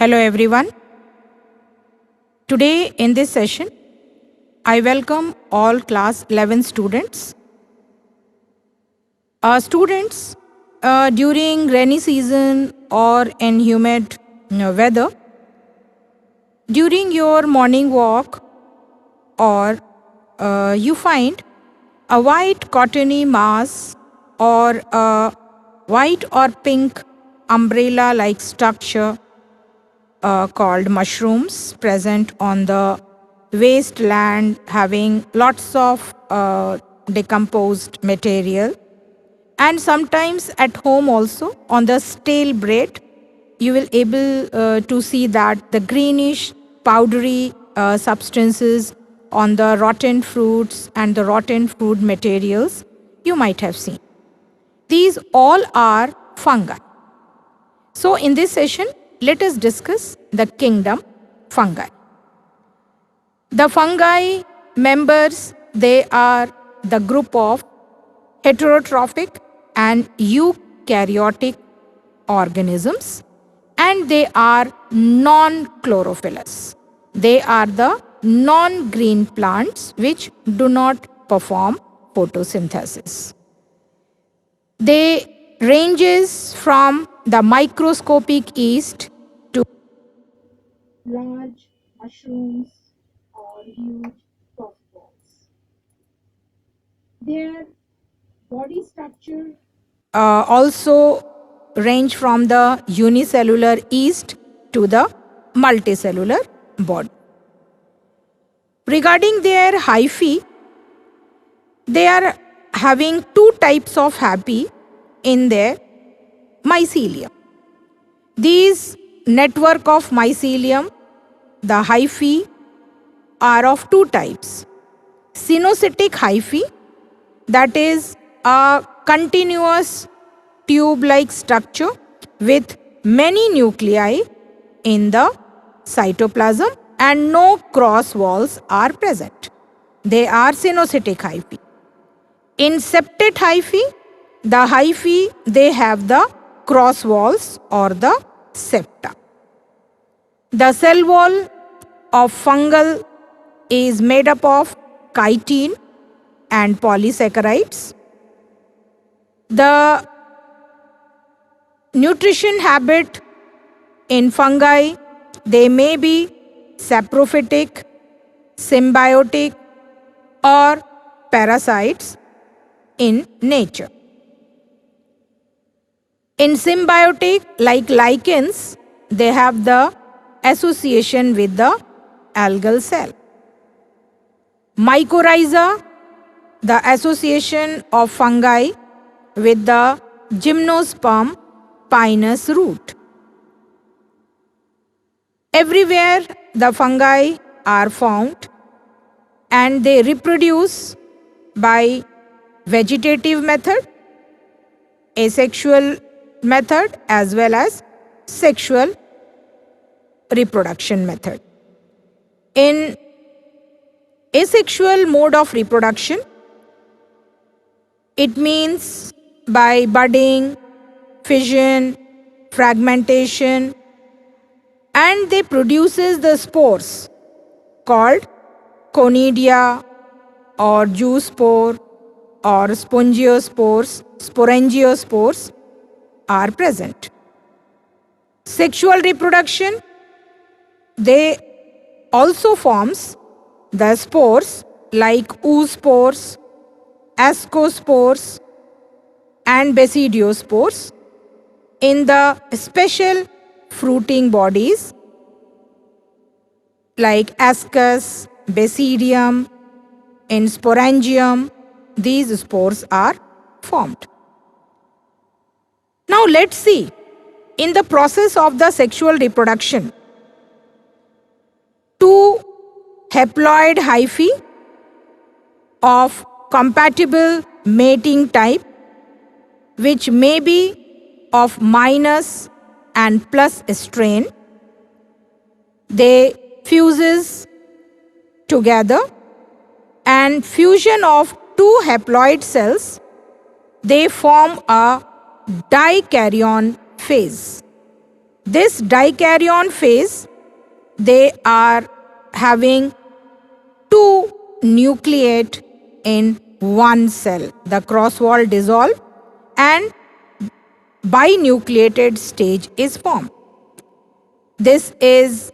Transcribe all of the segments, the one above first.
Hello everyone. Today in this session, I welcome all class 11 students. Students, during rainy season or in humid weather, during your morning walk or you find a white cottony mass or a white or pink umbrella like structure called mushrooms present on the wasteland having lots of decomposed material, and sometimes at home also on the stale bread you will able to see that the greenish powdery substances on the rotten fruits and the rotten food materials you might have seen. These all are fungi. So, in this session, let us discuss the kingdom fungi. The fungi members, they are the group of heterotrophic and eukaryotic organisms, and they are non-chlorophyllous. They are the non-green plants which do not perform photosynthesis. They ranges from the microscopic yeast to large mushrooms or huge puffballs. Their body structure also range from the unicellular yeast to the multicellular body. Regarding their hyphae, they are having two types of hyphae in their mycelium. These network of mycelium, the hyphae, are of two types. Sinocytic hyphae, that is a continuous tube-like structure with many nuclei in the cytoplasm and no cross walls are present. They are sinocytic hyphae. In septate hyphae, the hyphae, they have the cross walls or the septa. The cell wall of fungal is made up of chitin and polysaccharides. The nutrition habit in fungi, they may be saprophytic, symbiotic, or parasites in nature. In symbiotic, like lichens, they have the association with the algal cell. Mycorrhiza, the association of fungi with the gymnosperm pinus root. Everywhere the fungi are found and they reproduce by vegetative method, asexual method, as well as sexual reproduction method. In asexual mode of reproduction, it means by budding, fission, fragmentation, and they produces the spores called conidia or zoospore or sporangiospores are present. Sexual reproduction, they also forms the spores like oospores, ascospores, and basidiospores in the special fruiting bodies like ascus, basidium, in sporangium, these spores are formed. Now let's see, in the process of the sexual reproduction, two haploid hyphae of compatible mating type, which may be of minus and plus strain, they fuses together, and fusion of two haploid cells, they form a dikaryon phase. This dikaryon phase, they are having two nucleate in one cell. The cross-wall dissolve and binucleated stage is formed. This is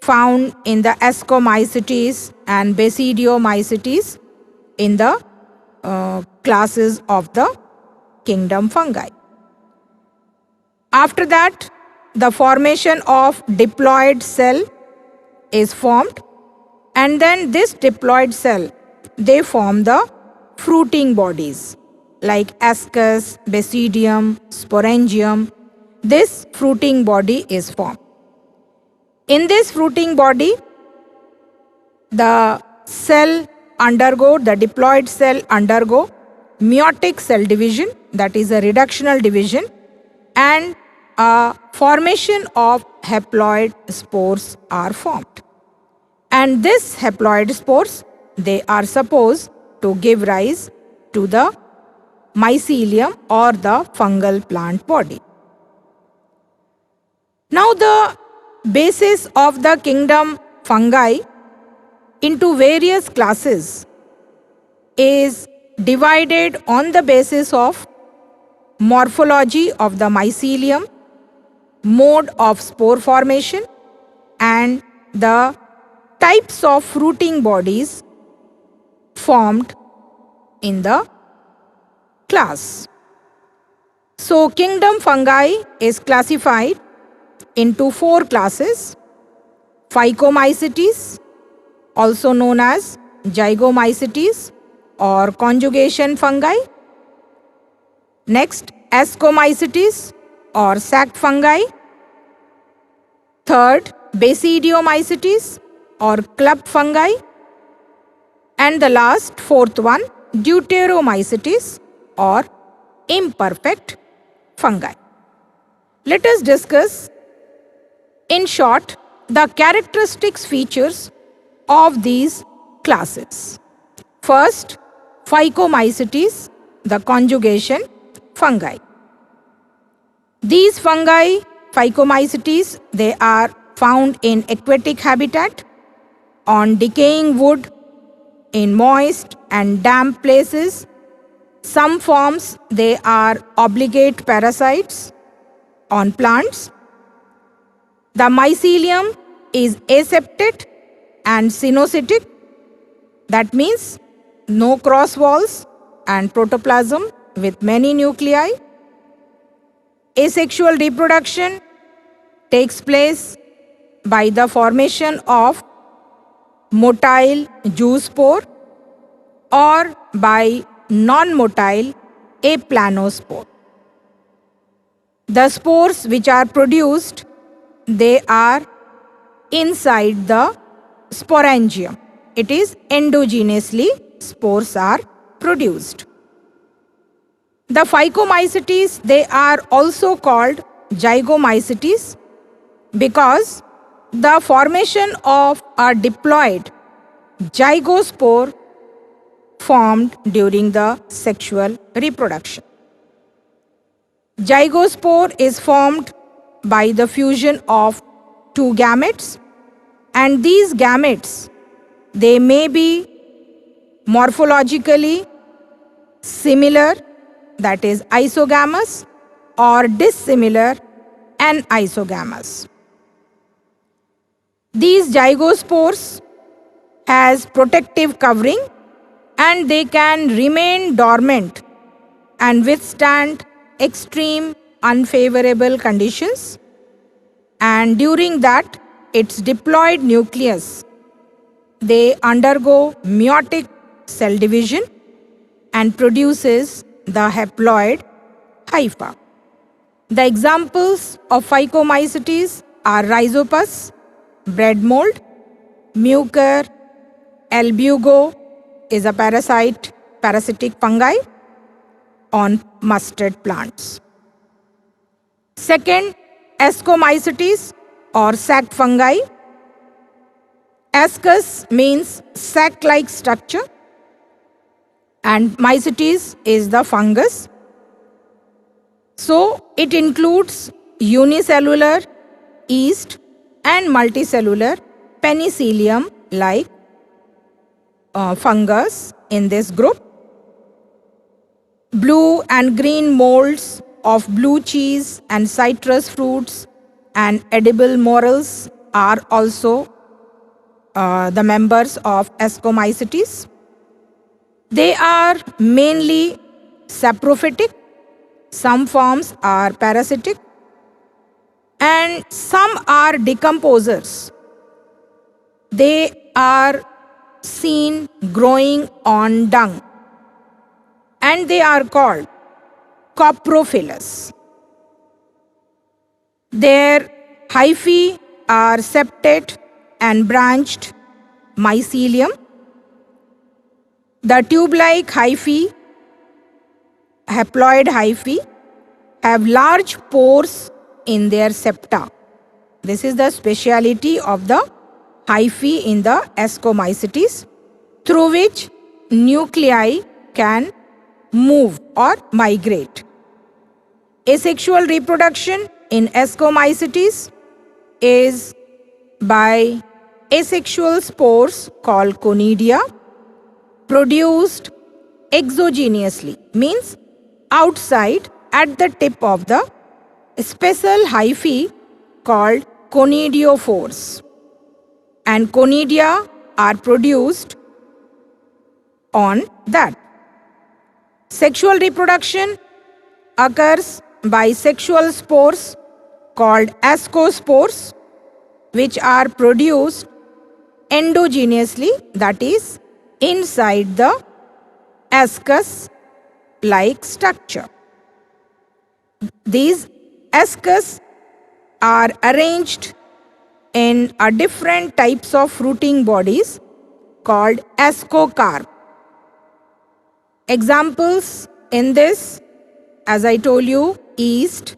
found in the Ascomycetes and Basidiomycetes in the classes of the kingdom fungi. After that, the formation of diploid cell is formed, and then this diploid cell, they form the fruiting bodies like ascus, basidium, sporangium. This fruiting body is formed. In this fruiting body, the diploid cell undergo meiotic cell division, that is a reductional division, and a formation of haploid spores are formed. And this haploid spores, they are supposed to give rise to the mycelium or the fungal plant body. Now the basis of the kingdom fungi into various classes is divided on the basis of morphology of the mycelium, mode of spore formation, and the types of fruiting bodies formed in the class. So kingdom fungi is classified into 4 classes: Phycomycetes, also known as Zygomycetes or conjugation fungi. Next, Ascomycetes or sac fungi. Third, Basidiomycetes or club fungi. And the last, 4th one, Deuteromycetes or imperfect fungi. Let us discuss in short the characteristics features of these classes. First, Phycomycetes, the conjugation fungi. These fungi, Phycomycetes, they are found in aquatic habitat, on decaying wood, in moist and damp places. Some forms, they are obligate parasites on plants. The mycelium is aseptate and cynocytic, that means no cross walls and protoplasm with many nuclei. Asexual reproduction takes place by the formation of motile zoospore or by non-motile aplanospore. The spores which are produced, they are inside the sporangium. It is endogenously spores are produced. The Phycomycetes, they are also called Zygomycetes because the formation of a diploid zygospore formed during the sexual reproduction. Zygospore is formed by the fusion of 2 gametes, and these gametes, they may be morphologically similar, that is isogamous, or dissimilar, anisogamous. These zygospores has protective covering and they can remain dormant and withstand extreme unfavorable conditions, and during that its diploid nucleus, they undergo meiotic cell division and produces the haploid hypha. The examples of Phycomycetes are Rhizopus, bread mold, Mucor albugo is a parasitic fungi on mustard plants. Second, Ascomycetes or sac fungi. Ascus means sac-like structure and mycetes is the fungus. So it includes unicellular yeast, and multicellular penicillium like fungus in this group. Blue and green molds of blue cheese and citrus fruits and edible morels are also the members of Ascomycetes. They are mainly saprophytic, some forms are parasitic, and some are decomposers. They are seen growing on dung, and they are called coprophilous. Their hyphae are septate and branched mycelium. The tube-like hyphae, haploid hyphae, have large pores in their septa. This is the speciality of the hyphae in the Ascomycetes, through which nuclei can move or migrate. Asexual reproduction in Ascomycetes is by asexual spores called conidia, produced exogenously, means outside at the tip of the special hyphae called conidiophores, and conidia are produced on that. Sexual reproduction occurs by sexual spores called ascospores, which are produced endogenously, that is, inside the ascus like structure. These ascus are arranged in different types of fruiting bodies called ascocarp. Examples in this, as I told you, yeast,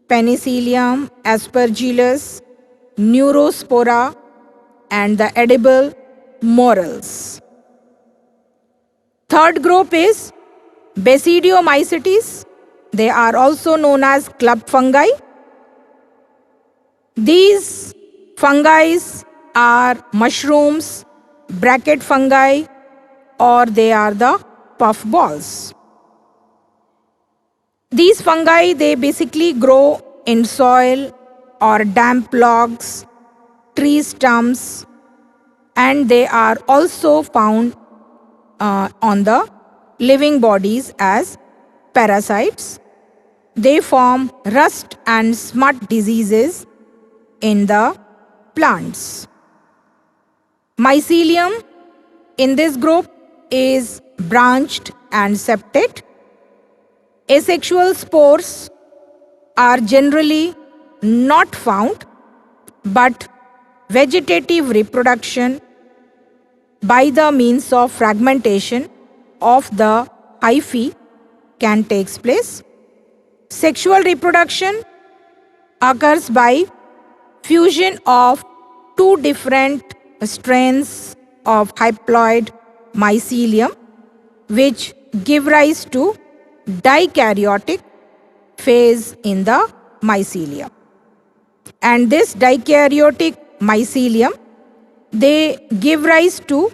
penicillium, aspergillus, neurospora, and the edible morels. Third group is Basidiomycetes. They are also known as club fungi. These fungi are mushrooms, bracket fungi, or they are the puffballs. These fungi, they basically grow in soil or damp logs, tree stumps, and they are also found on the living bodies as parasites. They form rust and smut diseases in the plants. Mycelium in this group is branched and septate. Asexual spores are generally not found, but vegetative reproduction by the means of fragmentation of the hyphae can take place. Sexual reproduction occurs by fusion of two different strains of haploid mycelium, which give rise to dikaryotic phase in the mycelium. And this dikaryotic mycelium, they give rise to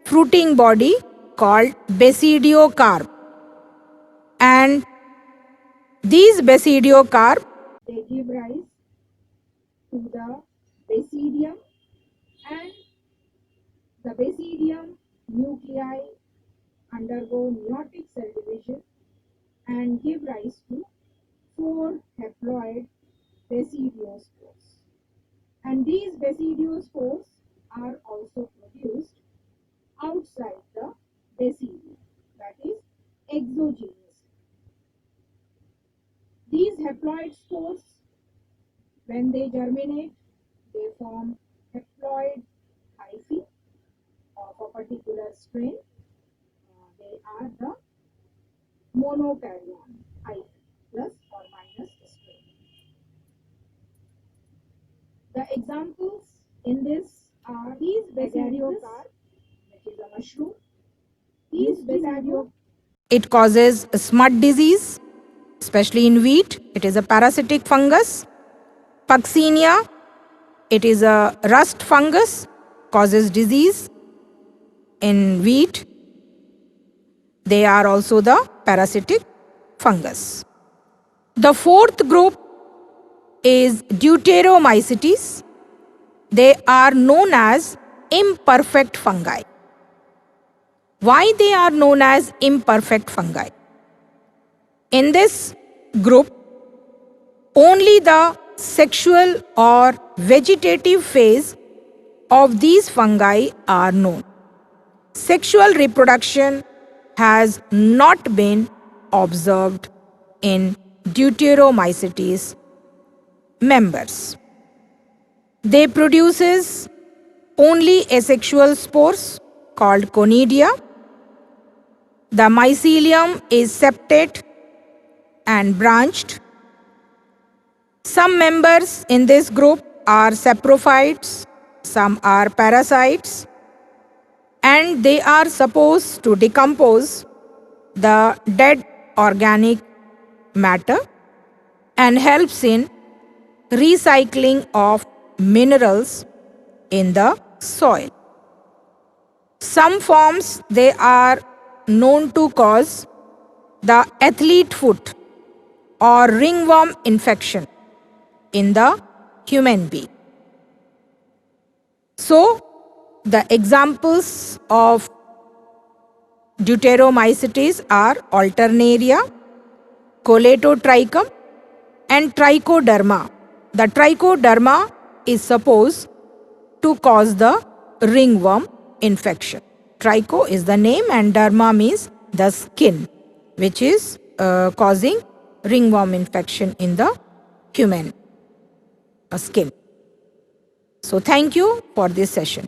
fruiting body called basidiocarp. And these basidiocarp, they give rise to the basidium, and the basidium nuclei undergo meiotic cell division and give rise to 4 haploid basidiospores. And these basidiospores are also produced outside the basidium, that is, exogenously. These haploid spores, when they germinate, they form haploid hyphae of a particular strain. They are the monokaryon hyphae, plus or minus strain. The examples in this are these basidiocarp, which is a mushroom. These basidiocarp, it causes smut disease, especially in wheat. It is a parasitic fungus. Puccinia, it is a rust fungus, causes disease in wheat. They are also the parasitic fungus. The fourth group is Deuteromycetes. They are known as imperfect fungi. Why they are known as imperfect fungi? In this group, only the sexual or vegetative phase of these fungi are known. Sexual reproduction has not been observed in Deuteromycetes members. They produces only asexual spores called conidia. The mycelium is septate and branched. Some members in this group are saprophytes, some are parasites, and they are supposed to decompose the dead organic matter and helps in recycling of minerals in the soil. Some forms they are known to cause the athlete foot or ringworm infection in the human being. So, the examples of Deuteromycetes are Alternaria, Coletotrichum, and Trichoderma. The Trichoderma is supposed to cause the ringworm infection. Tricho is the name and derma means the skin, which is causing ringworm infection in the human skin. So thank you for this session.